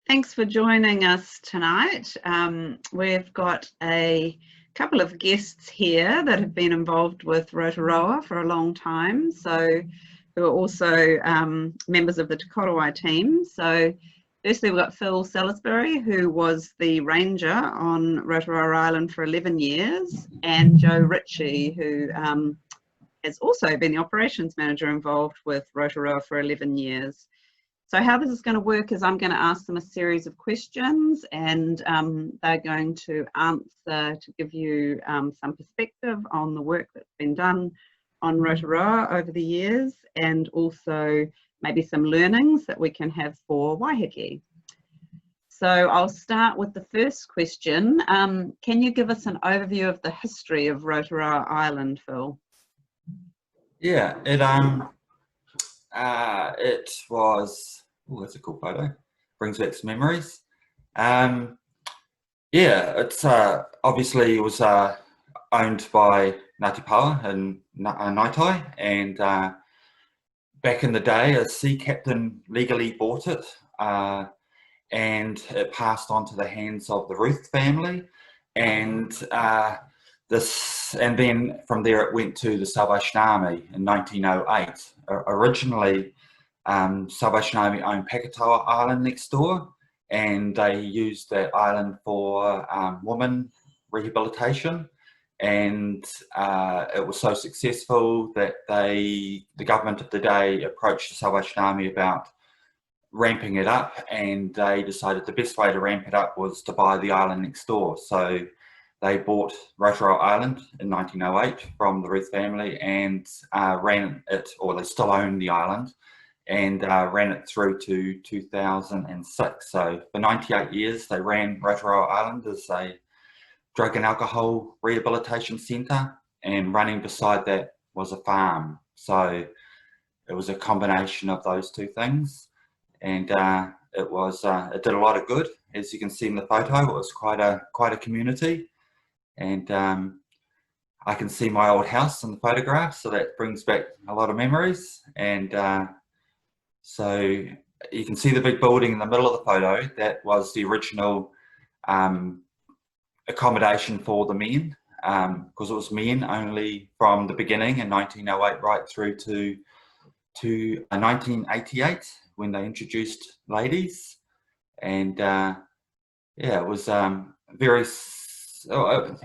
Thanks for joining us tonight. We've got a couple of guests here that have been involved with Rotoroa for a long time, so who are also members of the Te Korowai team. So firstly, we've got Phil Salisbury, who was the ranger on Rotoroa Island for 11 years, and Joe Ritchie, who has also been the operations manager involved with Rotoroa for 11 years. So how this is going to work is I'm going to ask them a series of questions, and they're going to answer to give you some perspective on the work that's been done on Rotoroa over the years, and also maybe some learnings that we can have for Waiheke. So I'll start with the first question. Can you give us an overview of the history of Rotoroa Island, Phil? Yeah, it was, oh, that's a cool photo. Brings back some memories. Yeah, it's obviously it was owned by Ngāti Pawa in Ngaitai, and back in the day, a sea captain legally bought it, and it passed on to the hands of the Ruth family, and then from there it went to the Salvation Army in 1908. Originally, Salvation Army owned Pakatoa Island next door, and they used that island for women rehabilitation, and it was so successful that the government of the day approached the Salvation Army about ramping it up, and they decided the best way to ramp it up was to buy the island next door. So they bought Rotoroa Island in 1908 from the Ruth family and ran it, or they still own the island, and ran it through to 2006. So for 98 years, they ran Rotoroa Island as a drug and alcohol rehabilitation centre, and running beside that was a farm. So it was a combination of those two things, and it did a lot of good. As you can see in the photo, it was quite a community, and I can see my old house in the photograph, so that brings back a lot of memories. And so you can see the big building in the middle of the photo. That was the original accommodation for the men, because it was men only from the beginning in 1908 right through to 1988 when they introduced ladies. And yeah, it was very,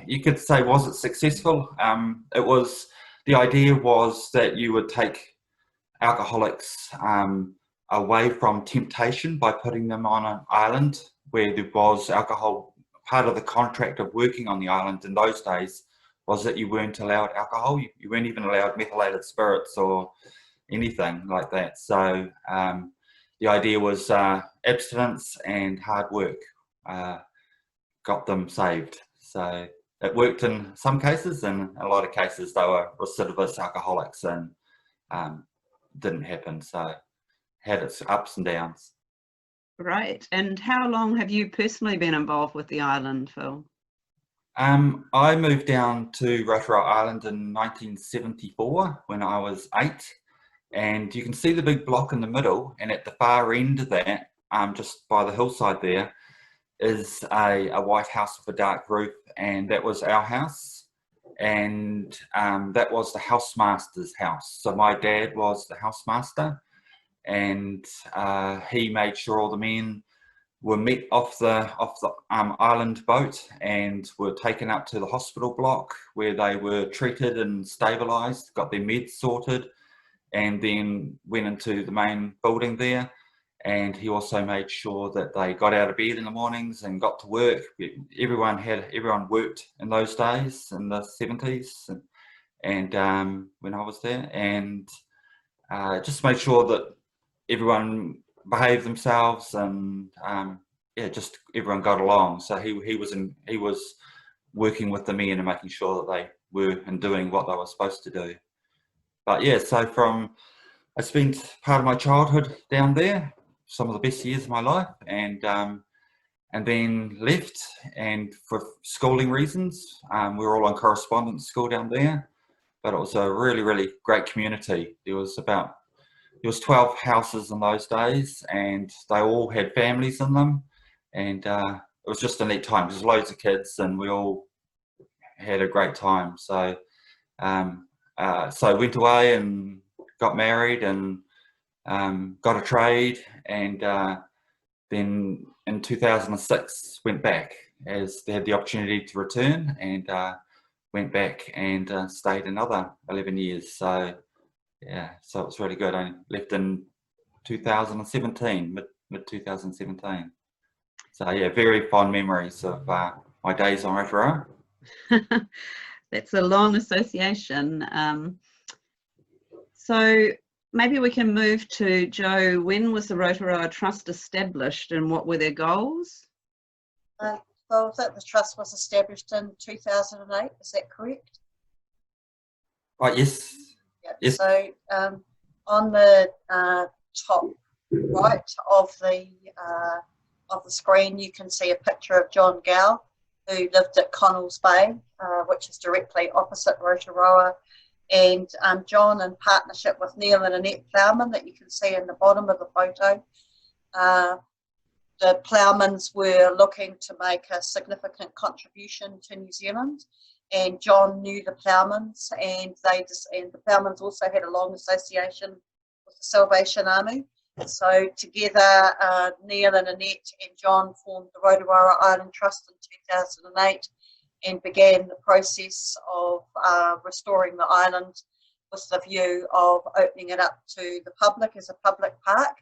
you could say, was it successful? It was, the idea was that you would take alcoholics away from temptation by putting them on an island where there was alcohol. Part of the contract of working on the island in those days was that you weren't allowed alcohol. You weren't even allowed methylated spirits or anything like that. So the idea was abstinence and hard work got them saved. So it worked in some cases, and in a lot of cases they were recidivist alcoholics, and didn't happen. So had its ups and downs. Right. And how long have you personally been involved with the island, Phil? I moved down to Rotoroa Island in 1974 when I was 8, and you can see the big block in the middle, and at the far end of that, just by the hillside there, is a white house with a dark roof, and that was our house, and that was the housemaster's house. So my dad was the housemaster, and he made sure all the men were met off the island boat and were taken up to the hospital block where they were treated and stabilised, got their meds sorted, and then went into the main building there. And he also made sure that they got out of bed in the mornings and got to work. Everyone worked in those days in the 70s, and when I was there, and just made sure that everyone behaved themselves, and yeah, just everyone got along. So he was working with the men and making sure that they were and doing what they were supposed to do. But yeah, so I spent part of my childhood down there, some of the best years of my life, and then left, and for schooling reasons, we were all on correspondence school down there. But it was a really, really great community. There was 12 houses in those days, and they all had families in them. and it was just a neat time. There's loads of kids, and we all had a great time. So so I went away and got married and got a trade, and then in 2006 went back as they had the opportunity to return, and went back and stayed another 11 years. So yeah, so it was really good. I left in 2017, mid 2017. So yeah, very fond memories of my days on Rotoroa. That's a long association. So maybe we can move to Joe. When was the Rotoroa Trust established and what were their goals? Well, the trust was established in 2008, is that correct? Oh, yes. Yeah. Yes. So on the top right of the screen, you can see a picture of John Gow, who lived at Connells Bay, which is directly opposite Rotoroa. And John, in partnership with Neil and Annette Plowman, that you can see in the bottom of the photo, the Plowmans were looking to make a significant contribution to New Zealand, and John knew the Plowmans, and the Plowmans also had a long association with the Salvation Army. So together, Neil and Annette and John formed the Rotoroa Island Trust in 2008 and began the process of restoring the island with the view of opening it up to the public as a public park.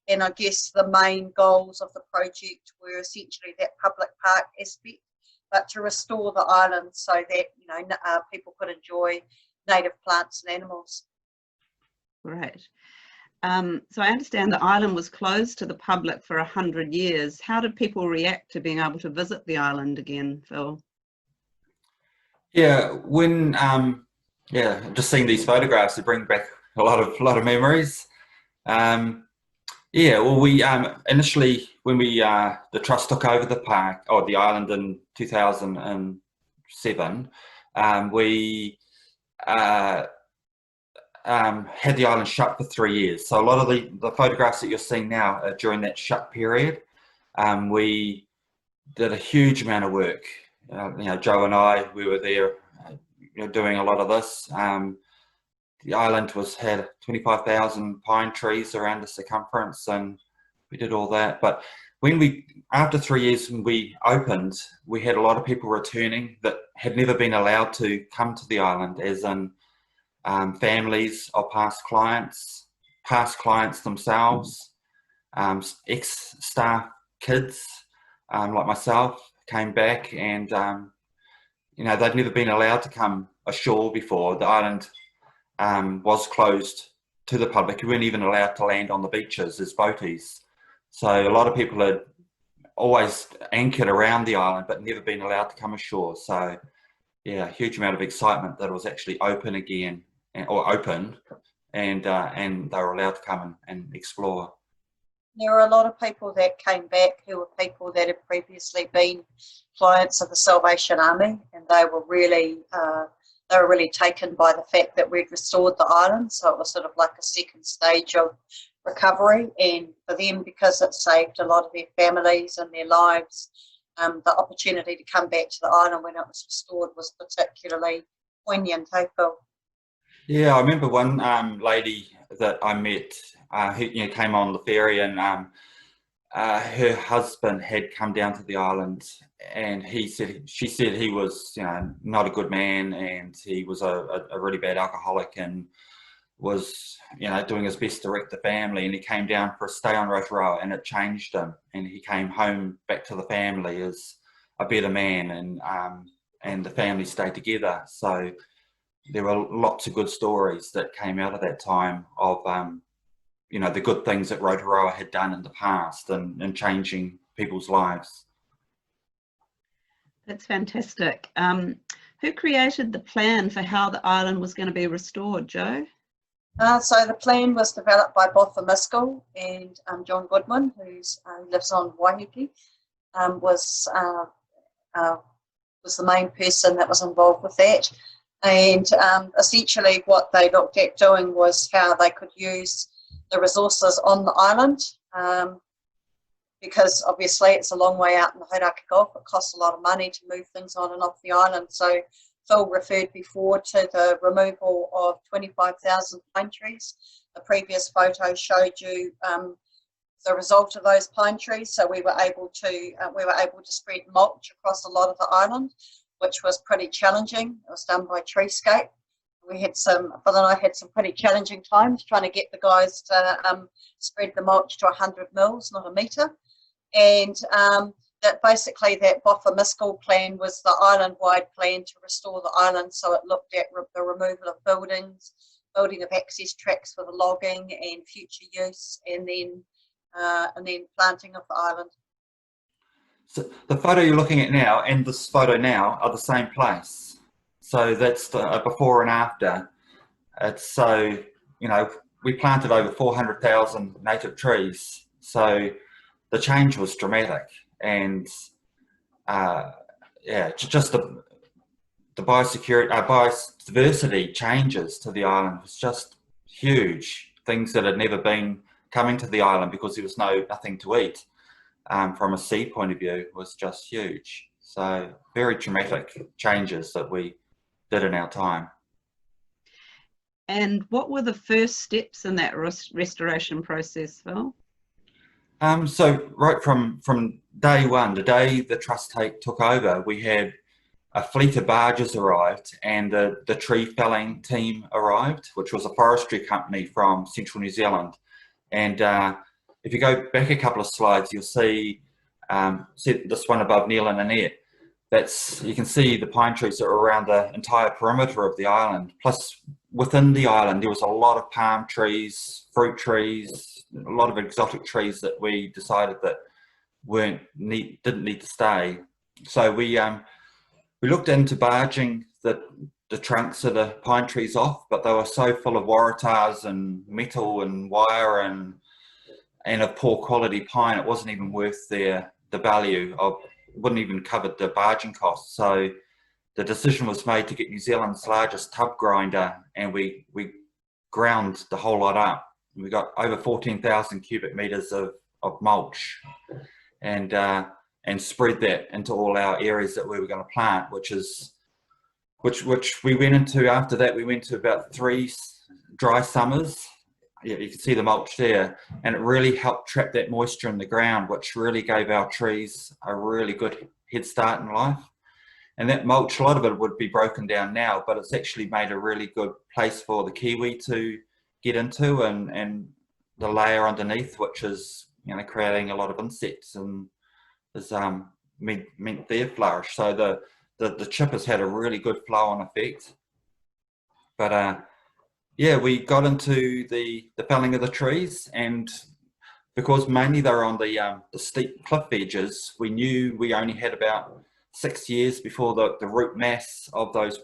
And I guess the main goals of the project were essentially that public park aspect, but to restore the island so that people could enjoy native plants and animals. Great. So I understand the island was closed to the public for 100 years. How did people react to being able to visit the island again, Phil? Yeah, when just seeing these photographs, they bring back a lot of memories. Yeah, well, we initially, when we the trust took over the park or the island in 2007, we had the island shut for 3 years. So a lot of the photographs that you're seeing now are during that shut period. We did a huge amount of work. Joe and I, we were there, doing a lot of this. The island had 25,000 pine trees around the circumference, and we did all that. But after 3 years when we opened, we had a lot of people returning that had never been allowed to come to the island, as in families of past clients themselves, ex-staff kids like myself came back, and they'd never been allowed to come ashore before. The island was closed to the public. We weren't even allowed to land on the beaches as boaties. So a lot of people had always anchored around the island but never been allowed to come ashore. So yeah, a huge amount of excitement that it was actually open again, and they were allowed to come and explore. There were a lot of people that came back who were people that had previously been clients of the Salvation Army, and they were really taken by the fact that we'd restored the island. So it was sort of like a second stage of recovery, and for them, because it saved a lot of their families and their lives, the opportunity to come back to the island when it was restored was particularly poignant. Hey, Phil? Yeah, I remember one lady that I met who came on the ferry, and her husband had come down to the island, and she said he was not a good man, and he was a really bad alcoholic, and was doing his best to wreck the family, and he came down for a stay on Rotoroa, and it changed him, and he came home back to the family as a better man, and the family stayed together. So there were lots of good stories that came out of that time of the good things that Rotoroa had done in the past and changing people's lives. That's fantastic. Who created the plan for how the island was going to be restored, Joe? So the plan was developed by Botha Miskell, and John Goodwin, who lives on Waiheke, was the main person that was involved with that. And essentially what they looked at doing was how they could use the resources on the island because obviously it's a long way out in the Hauraki Gulf. It costs a lot of money to move things on and off the island. So Phil referred before to the removal of 25,000 pine trees. The previous photo showed you the result of those pine trees. So we were able to spread mulch across a lot of the island, which was pretty challenging. It was done by Treescape. Phil and I had some pretty challenging times trying to get the guys to spread the mulch to 100 mils, not a metre. And that Boffa Miskell plan was the island-wide plan to restore the island. So it looked at the removal of buildings, building of access tracks for the logging and future use, and then planting of the island. So the photo you're looking at now and this photo now are the same place. So that's the before and after. It's so, you know, we planted over 400,000 native trees. So the change was dramatic, and yeah, just the biodiversity changes to the island was just huge. Things that had never been coming to the island because there was nothing to eat from a seed point of view was just huge. So very dramatic changes that we did in our time. And what were the first steps in that restoration process, Phil? So right from day one, the day the trust took over, we had a fleet of barges arrived, and the tree felling team arrived, which was a forestry company from central New Zealand. And if you go back a couple of slides, you'll see this one above Neil and Annette. You can see the pine trees that are around the entire perimeter of the island. Plus, within the island, there was a lot of palm trees, fruit trees, a lot of exotic trees that we decided that didn't need to stay. So we looked into barging the trunks of the pine trees off, but they were so full of waratahs and metal and wire and of poor quality pine, it wasn't even worth the value of. Wouldn't even cover the barging costs. So the decision was made to get New Zealand's largest tub grinder, and we ground the whole lot up. We got over 14,000 cubic meters of mulch, and spread that into all our areas that we were going to plant, which we went into. After that, we went to about 3 dry summers. Yeah, you can see the mulch there, and it really helped trap that moisture in the ground, which really gave our trees a really good head start in life. And that mulch, a lot of it would be broken down now, but it's actually made a really good place for the kiwi to get into, and the layer underneath, which is, you know, creating a lot of insects and has meant their flourish. So the chip has had a really good flow-on effect. But yeah, we got into the felling of the trees, and because mainly they're on the steep cliff edges, we knew we only had about 6 years before the root mass of those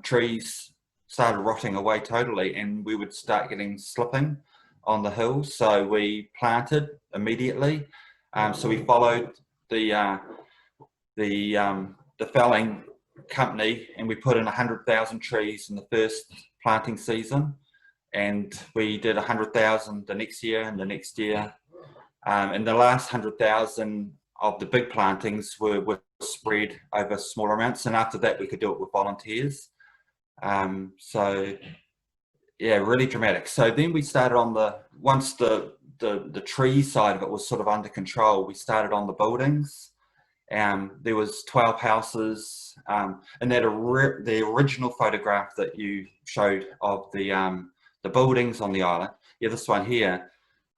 trees started rotting away totally, and we would start getting slipping on the hills. So we planted immediately. So we followed the felling company, and we put in 100,000 trees in the first planting season, and we did 100,000 the next year and the next year, and the last 100,000 of the big plantings were spread over smaller amounts, and after that we could do it with volunteers. So yeah, really dramatic. So then we started on once the tree side of it was sort of under control, we started on the buildings. There was 12 houses, and that the original photograph that you showed of the buildings on the island, yeah, this one here,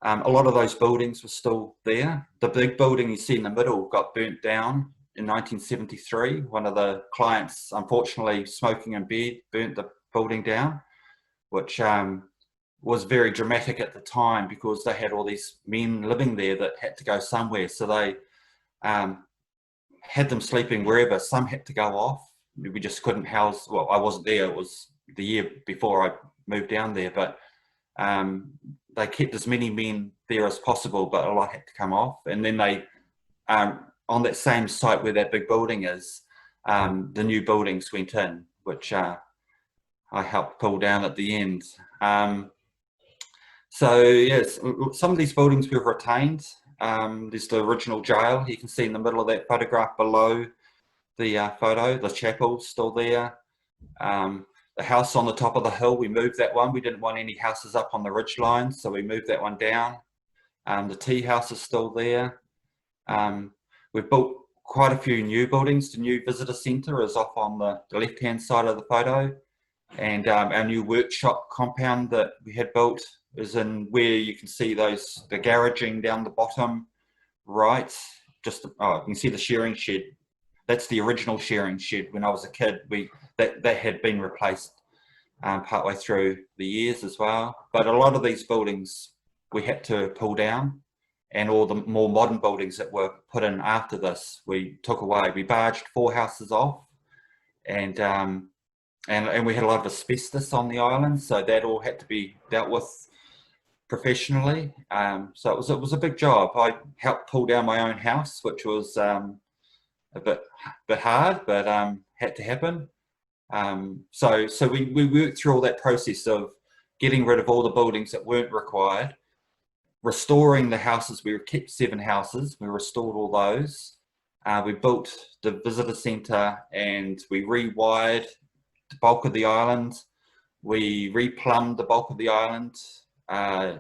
a lot of those buildings were still there. The big building you see in the middle got burnt down in 1973. One of the clients, unfortunately, smoking in bed, burnt the building down, which was very dramatic at the time because they had all these men living there that had to go somewhere. So they had them sleeping wherever. Some had to go off. We just couldn't house. Well, I wasn't there. It was the year before I moved down there, but they kept as many men there as possible, but a lot had to come off. And then they, on that same site where that big building is, the new buildings went in, which I helped pull down at the end. So yes, some of these buildings we've retained. There's the original jail. You can see in the middle of that photograph below the photo, the chapel's still there. The house on the top of the hill, we moved that one. We didn't want any houses up on the ridge line, so we moved that one down. The tea house is still there. We've built quite a few new buildings. The new visitor centre is off on the left-hand side of the photo. And our new workshop compound that we had built is in where you can see the garaging down the bottom right. Just, oh, you can see the shearing shed. That's the original shearing shed. When I was a kid, that had been replaced partway through the years as well. But a lot of these buildings we had to pull down, and all the more modern buildings that were put in after this, we took away. We barged 4 houses off, and we had a lot of asbestos on the island, so that all had to be dealt with professionally. So it was a big job. I helped pull down my own house, which was a bit hard, but had to happen. So we worked through all that process of getting rid of all the buildings that weren't required, restoring the houses. We kept 7 houses. We restored all those. We built the visitor centre, and we rewired the bulk of the island. We replumbed the bulk of the island.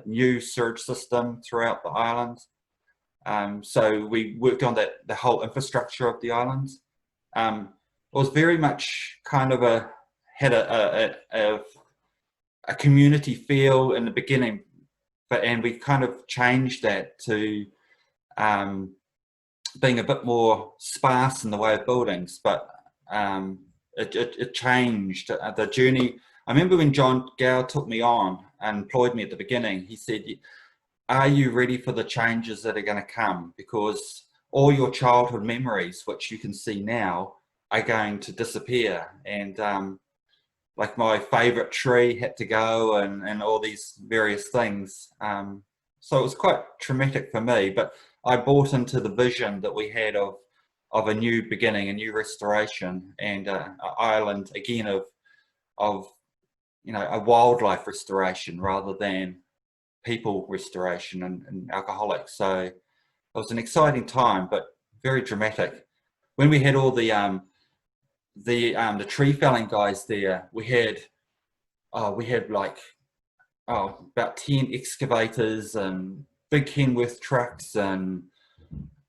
New sewage system throughout the island. So we worked on the whole infrastructure of the island. It was very much kind of had a community feel in the beginning, and we kind of changed that to being a bit more sparse in the way of buildings. But it changed the journey. I remember when John Gow took me on and employed me at the beginning, he said, are you ready for the changes that are going to come? Because all your childhood memories, which you can see now, are going to disappear. And like my favourite tree had to go, and all these various things. So it was quite traumatic for me, but I bought into the vision that we had of a new beginning, a new restoration, and an island again of a wildlife restoration rather than people restoration and alcoholics. So it was an exciting time, but very dramatic. When we had all the tree felling guys there, we had like about 10 excavators and big Kenworth trucks, and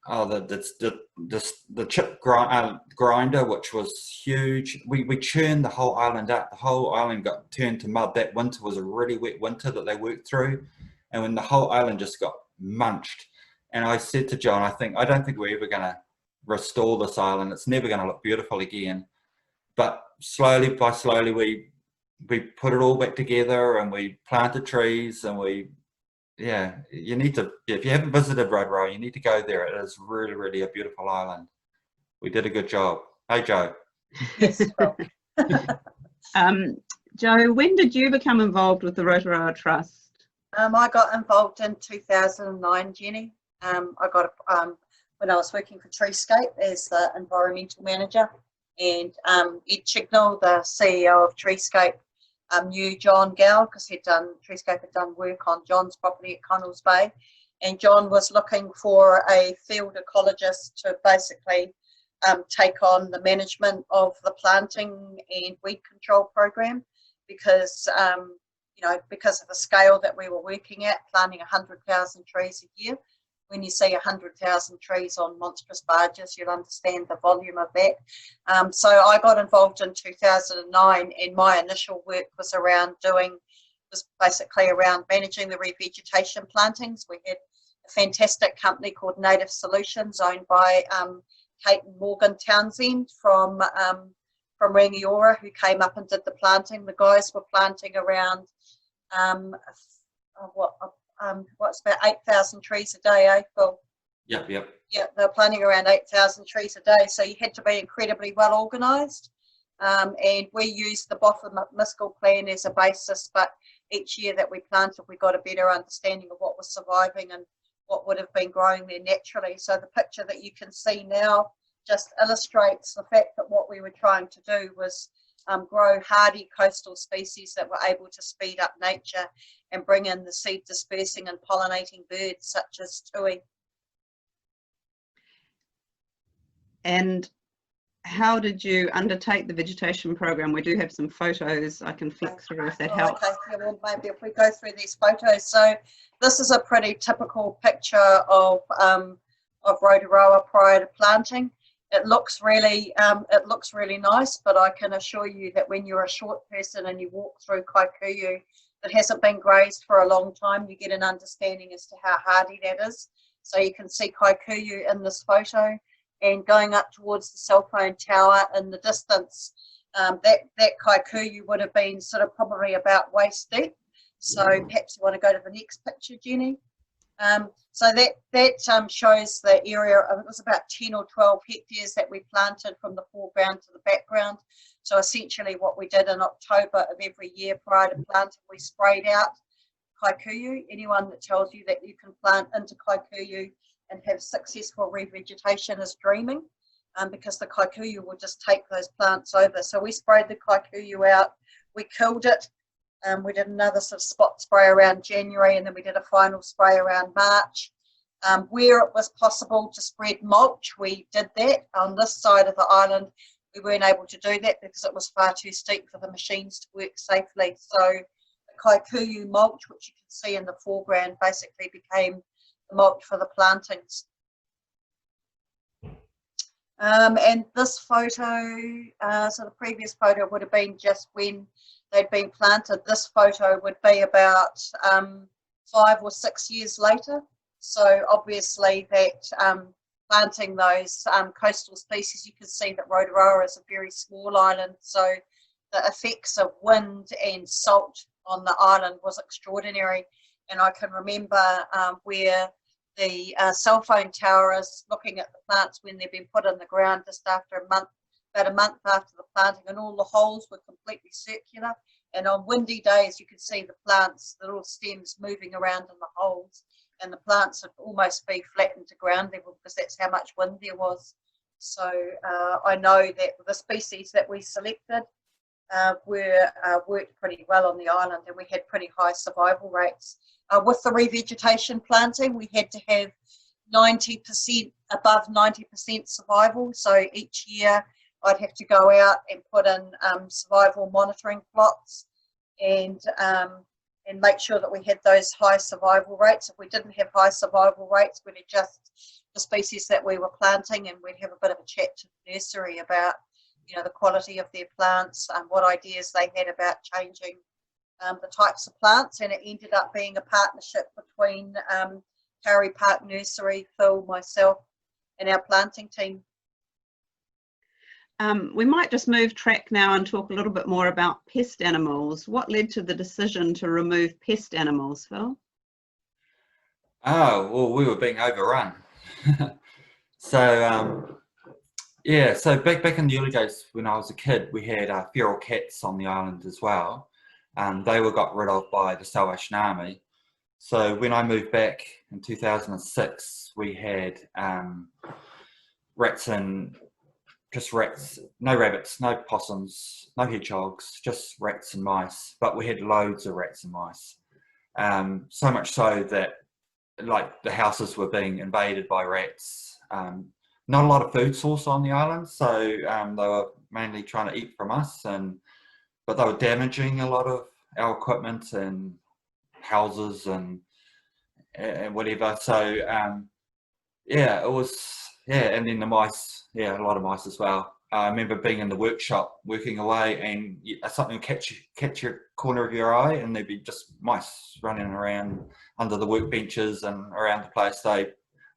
the chip grinder, which was huge. We churned the whole island up. The whole island got turned to mud. That winter was a really wet winter that they worked through, and when the whole island just got munched. And I said to John, I don't think we're ever going to restore this island. It's never going to look beautiful again. But slowly by slowly, we put it all back together, and we planted trees, and you need to, if you haven't visited Rotoroa, you need to go there. It is really, really a beautiful island. We did a good job. Hey, Joe. Yes. Joe, when did you become involved with the Rotoroa Trust? I got involved in 2009, Jenny. I got when I was working for Treescape as the environmental manager, and Ed Chignall, the CEO of Treescape, knew John Gow because Treescape had done work on John's property at Connells Bay, and John was looking for a field ecologist to basically take on the management of the planting and weed control program, because because of the scale that we were working at, planting 100,000 trees a year. When you see 100,000 trees on monstrous barges, you'll understand the volume of that. So I got involved in 2009, and my initial work was basically around managing the revegetation plantings. We had a fantastic company called Native Solutions, owned by Kate and Morgan Townsend from Rangiora, who came up and did the planting. The guys were planting around what's about 8,000 trees a day, eh, Phil? Yep. Yeah, they're planting around 8,000 trees a day, so you had to be incredibly well organised. And we used the Boffin-Miskell plan as a basis, but each year that we planted, we got a better understanding of what was surviving and what would have been growing there naturally. So the picture that you can see now just illustrates the fact that what we were trying to do was grow hardy coastal species that were able to speed up nature and bring in the seed dispersing and pollinating birds such as tui. And how did you undertake the vegetation program? We do have some photos I can flick through if that helps. Okay, yeah, well, maybe if we go through these photos. So this is a pretty typical picture of Rotoroa prior to planting. It looks really nice, but I can assure you that when you're a short person and you walk through Kaikuyu that hasn't been grazed for a long time, you get an understanding as to how hardy that is. So you can see Kaikuyu in this photo, and going up towards the cell phone tower in the distance, that Kaikuyu would have been sort of probably about waist deep. So perhaps you want to go to the next picture, Jenny. So that shows the area. It was about 10 or 12 hectares that we planted from the foreground to the background. So essentially what we did in October of every year prior to planting, we sprayed out Kaikuyu. Anyone that tells you that you can plant into Kaikuyu and have successful revegetation is dreaming, because the Kaikuyu will just take those plants over. So we sprayed the Kaikuyu out, we killed it. We did another sort of spot spray around January, and then we did a final spray around March. Where it was possible to spread mulch, we did that. On this side of the island, we weren't able to do that because it was far too steep for the machines to work safely. So the Kaikuyu mulch, which you can see in the foreground, basically became the mulch for the plantings. And this photo, so the previous photo would have been just when they'd been planted. This photo would be about 5 or 6 years later. So obviously that planting those coastal species, you can see that Rotoroa is a very small island. So the effects of wind and salt on the island was extraordinary. And I can remember where the cell phone tower is, looking at the plants when they've been put in the ground just after a month, about a month after the planting, and all the holes were completely circular. And on windy days, you could see the plants, the little stems moving around in the holes, and the plants would almost be flattened to ground level because that's how much wind there was. So I know that the species that we selected worked pretty well on the island, and we had pretty high survival rates. With the revegetation planting, we had to have 90%, above 90% survival. So each year I'd have to go out and put in survival monitoring plots and make sure that we had those high survival rates. If we didn't have high survival rates, we'd adjust the species that we were planting, and we'd have a bit of a chat to the nursery about, you know, the quality of their plants and what ideas they had about changing the types of plants. And it ended up being a partnership between Curry Park Nursery, Phil, myself, and our planting team. We might just move track now and talk a little bit more about pest animals. What led to the decision to remove pest animals, Phil? Oh, well, we were being overrun. So, yeah, so back in the early days when I was a kid, we had feral cats on the island as well. They were got rid of by the Salvation Army. So when I moved back in 2006, we had rats and just rats, no rabbits, no possums, no hedgehogs, just rats and mice. But we had loads of rats and mice. So much so that like the houses were being invaded by rats. Not a lot of food source on the island, so they were mainly trying to eat from us, but they were damaging a lot of our equipment and houses and whatever. So yeah, it was, yeah, and then the mice, yeah, a lot of mice as well. I remember being in the workshop working away, and something would catch your corner of your eye, and there'd be just mice running around under the workbenches and around the place. They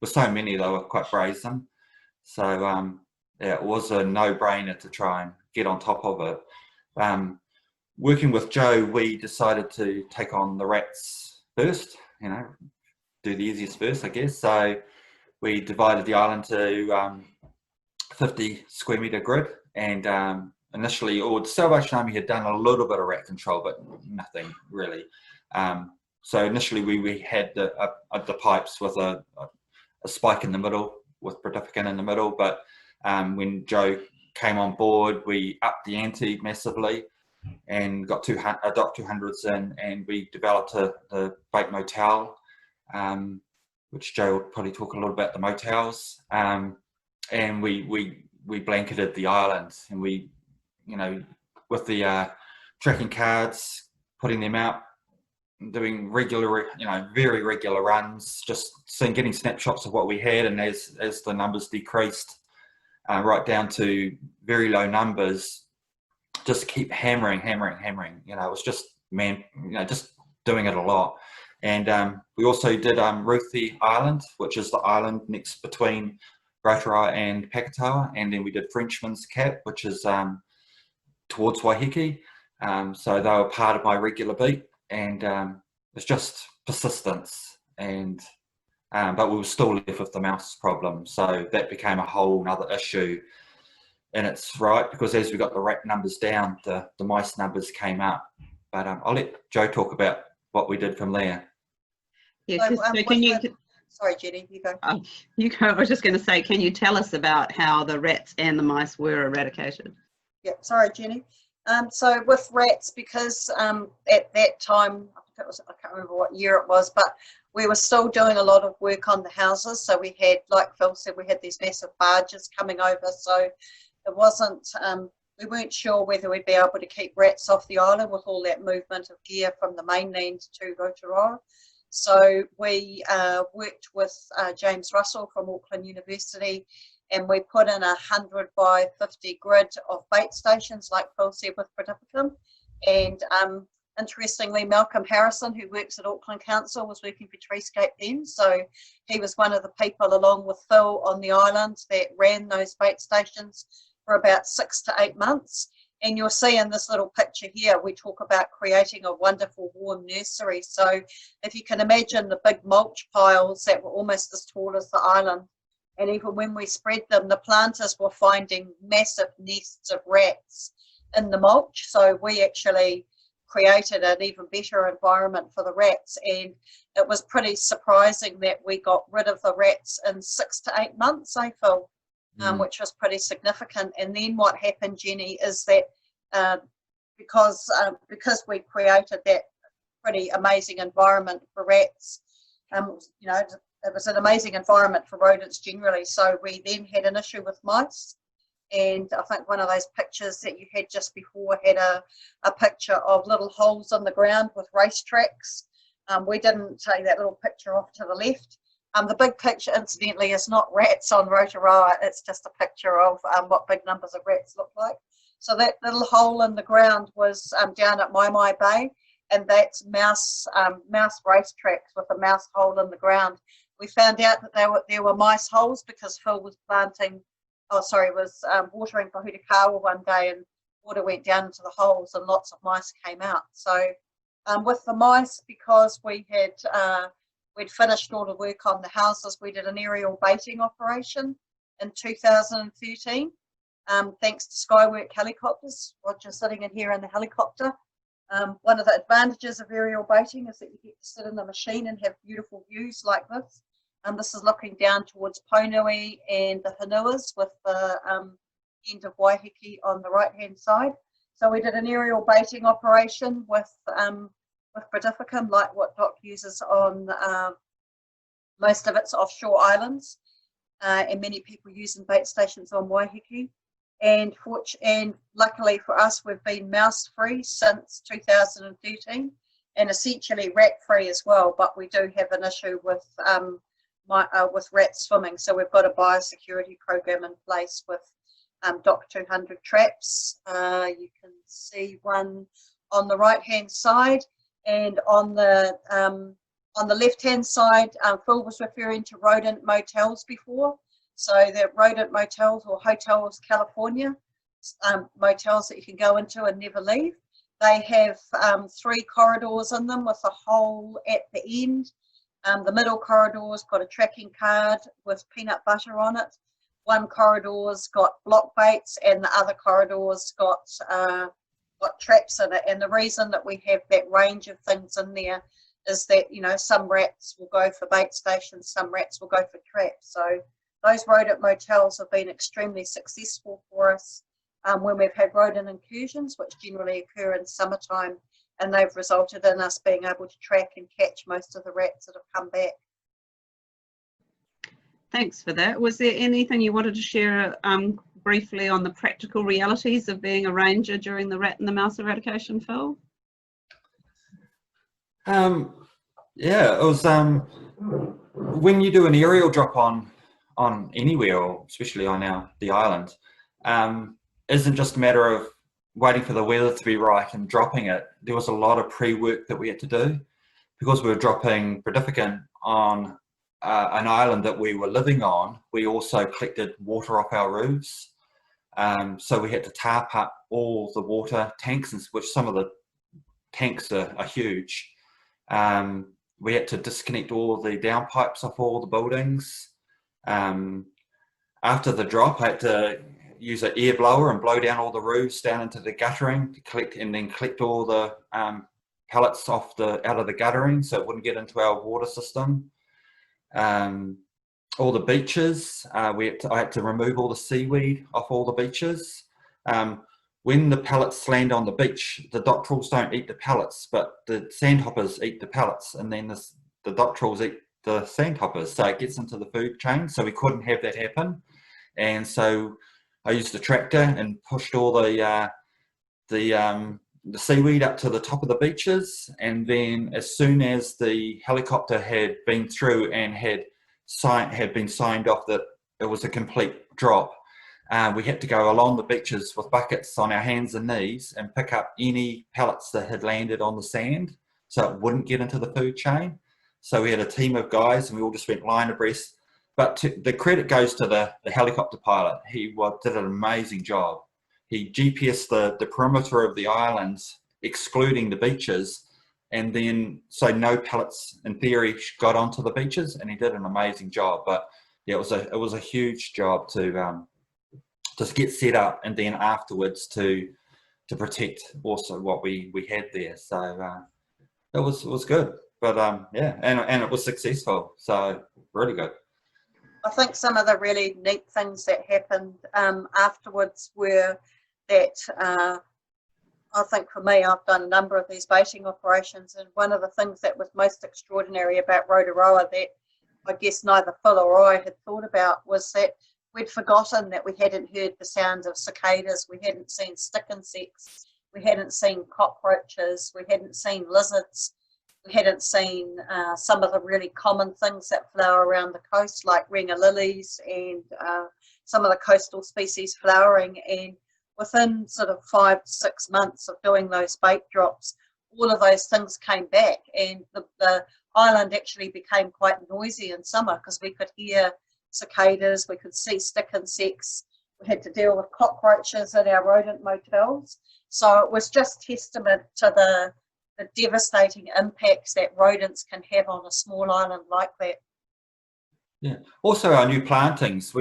were so many, they were quite brazen. So yeah, it was a no-brainer to try and get on top of it. Working with Joe, we decided to take on the rats first, you know, do the easiest first, I guess. So we divided the island to 50 square metre grid, and initially, the Salvation Army had done a little bit of rat control, but nothing really. So initially we had the pipes with a spike in the middle, with prodificin in the middle, but when Joe came on board, we upped the ante massively and got adopt 200s in, and we developed the bait motel, which Joe will probably talk a little about the motels. and we blanketed the island, and we, you know, with the tracking cards, putting them out, doing regular, you know, very regular runs, just getting snapshots of what we had, and as the numbers decreased, right down to very low numbers, just keep hammering. You know, it was just, man, you know, just doing it a lot. And we also did Ruthie Island, which is the island next between Rotoroa and Pakatoa, and then we did Frenchman's Cap, which is towards Waiheke. So they were part of my regular beat, and it's just persistence. And but we were still left with the mouse problem, so that became a whole nother issue. And it's right, because as we got the rat numbers down, the mice numbers came up. But I'll let Joe talk about what we did from there. Yeah, so can you... Sorry, Jenny, you go. Oh, you go. I was just going to say, can you tell us about how the rats and the mice were eradicated? Yeah, sorry, Jenny. So with rats, because at that time, I think it was, I can't remember what year it was, but we were still doing a lot of work on the houses. So we had, like Phil said, we had these massive barges coming over. So it wasn't, we weren't sure whether we'd be able to keep rats off the island with all that movement of gear from the mainland to Rotoroa. So we worked with James Russell from Auckland University, and we put in 100 by 50 grid of bait stations, like Phil said, with Pestival. And interestingly, Malcolm Harrison, who works at Auckland Council, was working for Treescape then. So he was one of the people, along with Phil, on the island that ran those bait stations for about 6 to 8 months. And you'll see in this little picture here, we talk about creating a wonderful warm nursery. So if you can imagine the big mulch piles that were almost as tall as the island, and even when we spread them, the planters were finding massive nests of rats in the mulch. So we actually created an even better environment for the rats. And it was pretty surprising that we got rid of the rats in 6 to 8 months, Phil, which was pretty significant. And then what happened, Jenny, is that because we created that pretty amazing environment for rats, you know, it was an amazing environment for rodents generally. So we then had an issue with mice. And I think one of those pictures that you had just before had a picture of little holes in the ground with racetracks. We didn't take that little picture off to the left. The big picture, incidentally, is not rats on Rotoroa. It's just a picture of what big numbers of rats look like. So that little hole in the ground was down at Mai Bay, and that's mouse racetracks with a mouse hole in the ground. We found out that there were mice holes because Phil was watering for Hutakawa one day, and water went down into the holes and lots of mice came out. So with the mice, because we'd finished all the work on the houses, we did an aerial baiting operation in 2013, thanks to Skywork helicopters. Roger's sitting in here in the helicopter. One of the advantages of aerial baiting is that you get to sit in the machine and have beautiful views like this. This is looking down towards Ponui and the Hanuas, with the end of Waiheke on the right-hand side. So we did an aerial baiting operation with Pestival, like what Doc uses on most of its offshore islands, and many people using bait stations on Waiheke. And luckily for us, we've been mouse-free since 2013, and essentially rat-free as well. But we do have an issue with rats swimming, so we've got a biosecurity program in place with Doc 200 traps. You can see one on the right-hand side, and on the left-hand side, Phil was referring to rodent motels before. So they're rodent motels, or hotels California, motels that you can go into and never leave. They have 3 corridors in them with a hole at the end. The middle corridor's got a tracking card with peanut butter on it. One corridor's got block baits, and the other corridor's got traps in it. And the reason that we have that range of things in there is that, you know, some rats will go for bait stations, some rats will go for traps. So those rodent motels have been extremely successful for us when we've had rodent incursions, which generally occur in summertime, and they've resulted in us being able to track and catch most of the rats that have come back. Thanks for that. Was there anything you wanted to share briefly on the practical realities of being a ranger during the rat and the mouse eradication, Phil? Yeah, it was when you do an aerial drop on anywhere, or especially on the island, isn't just a matter of waiting for the weather to be right and dropping it. There was a lot of pre-work that we had to do because we were dropping Pestival on an island that we were living on. We also collected water off our roofs, so we had to tarp up all the water tanks, which some of the tanks are huge. We had to disconnect all the downpipes off all the buildings. After the drop, I had to use an air blower and blow down all the roofs down into the guttering to collect all the pellets out of the guttering so it wouldn't get into our water system. All the beaches, I had to remove all the seaweed off all the beaches. When the pellets land on the beach, the doctorals don't eat the pellets, but the sandhoppers eat the pellets, and then the doctorals eat the sandhoppers, so it gets into the food chain. So we couldn't have that happen, and so I used a tractor and pushed all the seaweed up to the top of the beaches, and then as soon as the helicopter had been through and had been signed off that it was a complete drop, we had to go along the beaches with buckets on our hands and knees and pick up any pellets that had landed on the sand so it wouldn't get into the food chain. So we had a team of guys and we all just went line abreast. But the credit goes to the helicopter pilot. He did an amazing job. He GPSed the perimeter of the islands, excluding the beaches, and then so no pellets in theory got onto the beaches, and he did an amazing job. But yeah, it was a huge job to just get set up, and then afterwards to protect also what we had there. So it was good, but yeah, and it was successful. So really good. I think some of the really neat things that happened afterwards were that I think for me, I've done a number of these baiting operations, and one of the things that was most extraordinary about Rotoroa that I guess neither Phil or I had thought about was that we'd forgotten that we hadn't heard the sound of cicadas, we hadn't seen stick insects, we hadn't seen cockroaches, we hadn't seen lizards, we hadn't seen some of the really common things that flower around the coast, like ringer lilies and some of the coastal species flowering. And within sort of 5 to 6 months of doing those bait drops, all of those things came back, and the island actually became quite noisy in summer because we could hear cicadas, we could see stick insects, we had to deal with cockroaches in our rodent motels. So it was just testament to the devastating impacts that rodents can have on a small island like that. Yeah. Also our new plantings,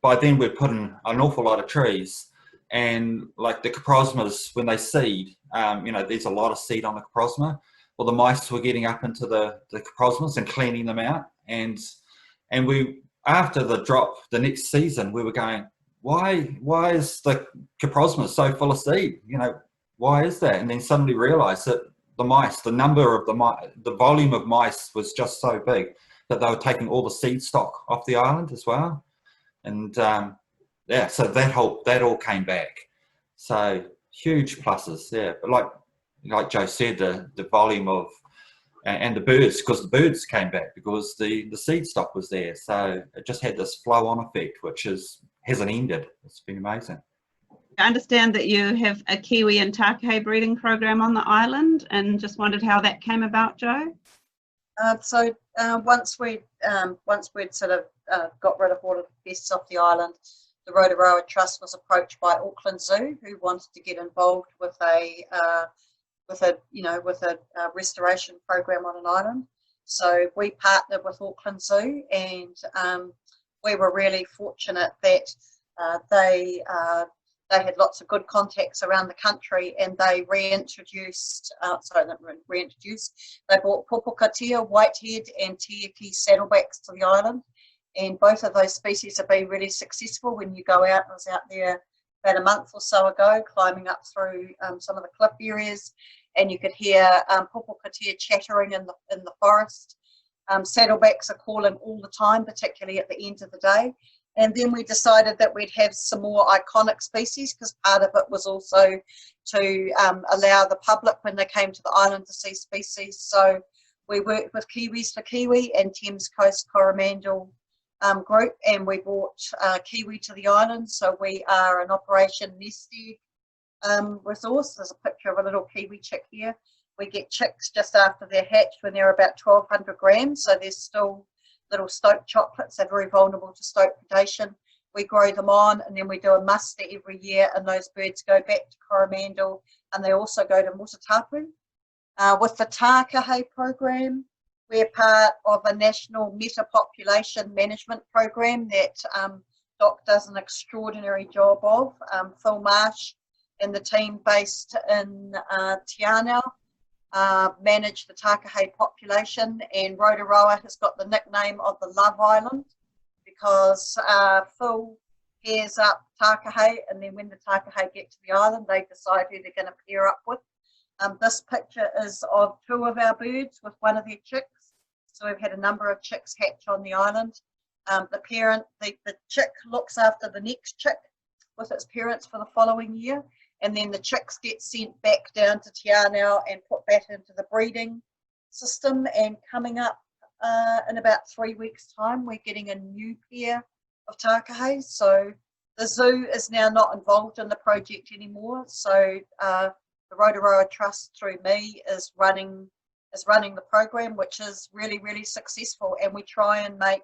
by then we'd put in an awful lot of trees, and like the coprosmas, when they seed, there's a lot of seed on the coprosma. Well, the mice were getting up into the coprosmas and cleaning them out, and we, after the drop the next season, we were going, why is the coprosma so full of seed? Why is that? And then suddenly realised that the mice, the volume of mice was just so big that they were taking all the seed stock off the island as well. And yeah, so that all came back. So huge pluses, yeah. But like Joe said, the volume of and the birds, because the birds came back because the seed stock was there. So it just had this flow-on effect, which hasn't ended. It's been amazing. I understand that you have a kiwi and take breeding program on the island, and just wondered how that came about, Joe. So once we'd sort of got rid of all of the pests off the island, the Rotoroa Trust was approached by Auckland Zoo, who wanted to get involved with a restoration program on an island. So we partnered with Auckland Zoo, and we were really fortunate that they had lots of good contacts around the country, and they they brought pupukatea, whitehead and tiaki saddlebacks to the island, and both of those species have been really successful. When you go out, I was out there about a month or so ago climbing up through some of the cliff areas, and you could hear pupukatea chattering in the forest. Saddlebacks are calling all the time, particularly at the end of the day. And then we decided that we'd have some more iconic species, because part of it was also to allow the public, when they came to the island, to see species. So we worked with Kiwis for Kiwi and Thames Coast Coromandel group, and we brought kiwi to the island. So we are an Operation Nest Egg resource. There's a picture of a little kiwi chick here. We get chicks just after they're hatched when they're about 1,200 grams, so they're still little stoat chocolates. They're very vulnerable to stoat predation. We grow them on, and then we do a muster every year, and those birds go back to Coromandel, and they also go to Mutatapu. With the Tākahai program, we're part of a national meta-population management program that Doc does an extraordinary job of. Phil Marsh and the team based in Te Anau manage the Tākahai population, and Rotoroa has got the nickname of the Love Island, because Phil pairs up Tākahai, and then when the Tākahai get to the island, they decide who they're going to pair up with. This picture is of 2 of our birds with one of their chicks. So we've had a number of chicks hatch on the island. The chick looks after the next chick with its parents for the following year, and then the chicks get sent back down to Te Anau and put back into the breeding system. And coming up in about 3 weeks' time, we're getting a new pair of Tākahai. So the zoo is now not involved in the project anymore. So the Rotoroa Trust, through me, is running the program, which is really, really successful. And we try and make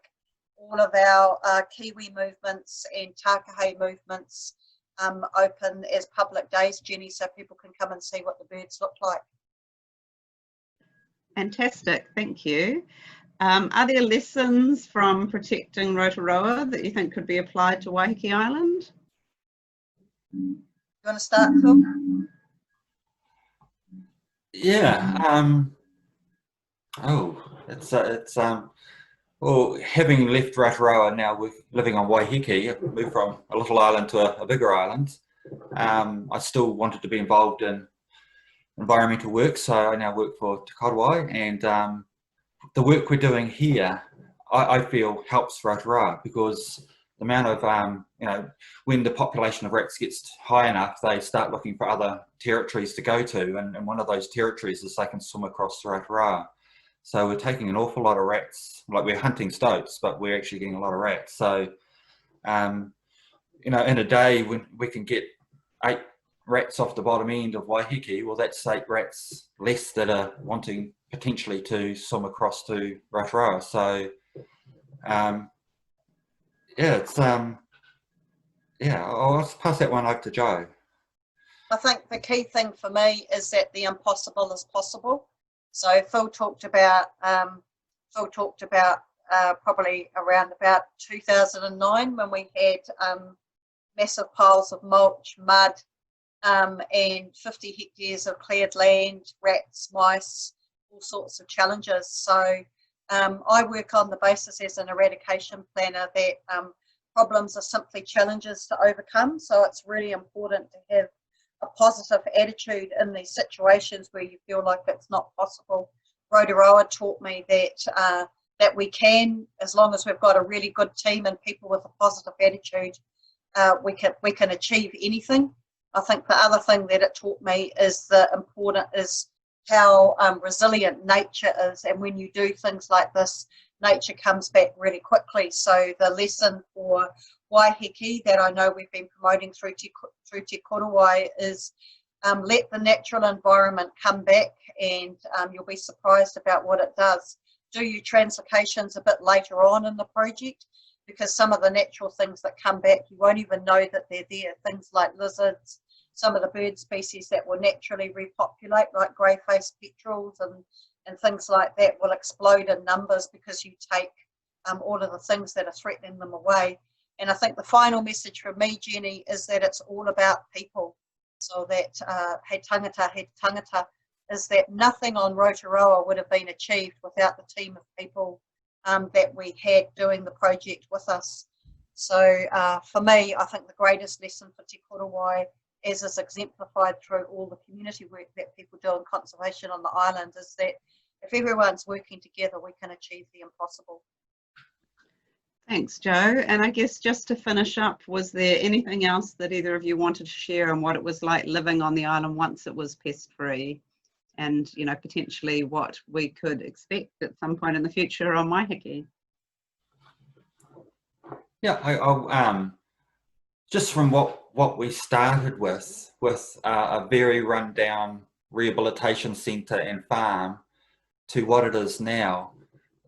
all of our Kiwi movements and Tākahai movements open as public days, Jenny, so people can come and see what the birds look like. Fantastic, thank you. Are there lessons from protecting Rotoroa that you think could be applied to Waiheke Island? You want to start, Phil? Yeah. Well, having left Rotoroa, now we're living on Waiheke, moved from a little island to a bigger island. I still wanted to be involved in environmental work, so I now work for Te Kotowai, and the work we're doing here, I feel helps Rotoroa, because the amount of, when the population of rats gets high enough, they start looking for other territories to go to, and one of those territories is they can swim across to Rotoroa. So we're taking an awful lot of rats, like we're hunting stoats, but we're actually getting a lot of rats. So, in a day when we can get 8 rats off the bottom end of Waiheke, well, that's 8 rats less that are wanting potentially to swim across to Rotoroa. So, I'll pass that one over to Joe. I think the key thing for me is that the impossible is possible. So Phil talked about probably around about 2009, when we had massive piles of mulch, mud, and 50 hectares of cleared land, rats, mice, all sorts of challenges. So I work on the basis as an eradication planner that problems are simply challenges to overcome. So it's really important to have a positive attitude in these situations where you feel like it's not possible. Rotoroa taught me that that we can, as long as we've got a really good team and people with a positive attitude, we can achieve anything. I think the other thing that it taught me is how resilient nature is, and when you do things like this, nature comes back really quickly. So the lesson for Waiheke that I know we've been promoting through Te Kotowai is let the natural environment come back, and you'll be surprised about what it does. Do your translocations a bit later on in the project, because some of the natural things that come back, you won't even know that they're there. Things like lizards, some of the bird species that will naturally repopulate, like grey-faced petrels and things like that, will explode in numbers because you take all of the things that are threatening them away. And I think the final message from me, Jenny, is that it's all about people. So that he tangata, is that nothing on Rotoroa would have been achieved without the team of people that we had doing the project with us. So for me, I think the greatest lesson for Te Kotowai, as is exemplified through all the community work that people do in conservation on the island, is that if everyone's working together, we can achieve the impossible. Thanks, Joe. And I guess just to finish up, was there anything else that either of you wanted to share on what it was like living on the island once it was pest-free, and potentially what we could expect at some point in the future on Waiheke? Yeah, I'll just from what we started with a very rundown rehabilitation centre and farm to what it is now.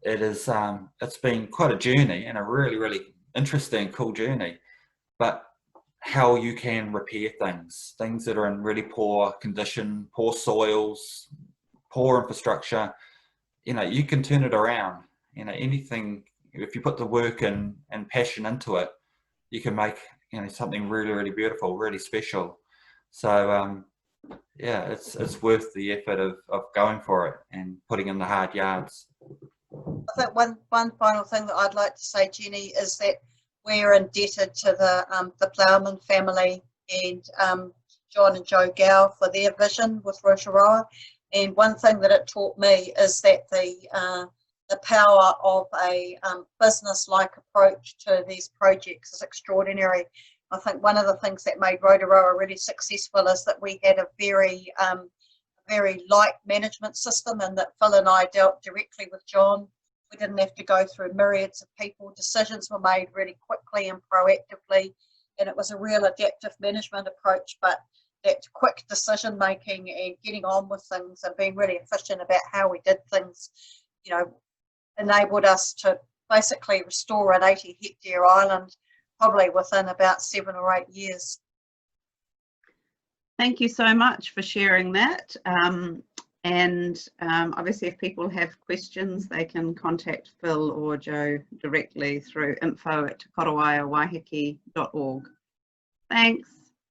It's been quite a journey, and a really interesting, cool journey. But how you can repair things that are in really poor condition, poor soils, poor infrastructure, you can turn it around. Anything, if you put the work and passion into it, you can make something really beautiful, really special. So yeah, it's worth the effort of going for it and putting in the hard yards. I think one final thing that I'd like to say, Jenny, is that we're indebted to the Plowman family and John and Joe Gow for their vision with Rotoroa. And one thing that it taught me is that the power of a business-like approach to these projects is extraordinary. I think one of the things that made Rotoroa really successful is that we had a very light management system, and that Phil and I dealt directly with John. We didn't have to go through myriads of people. Decisions were made really quickly and proactively, and it was a real adaptive management approach. But that quick decision making and getting on with things and being really efficient about how we did things, enabled us to basically restore an 80-hectare island probably within about 7 or 8 years. Thank you so much for sharing that. Obviously, if people have questions, they can contact Phil or Joe directly through info@korowaia.waiheke.org. Thanks.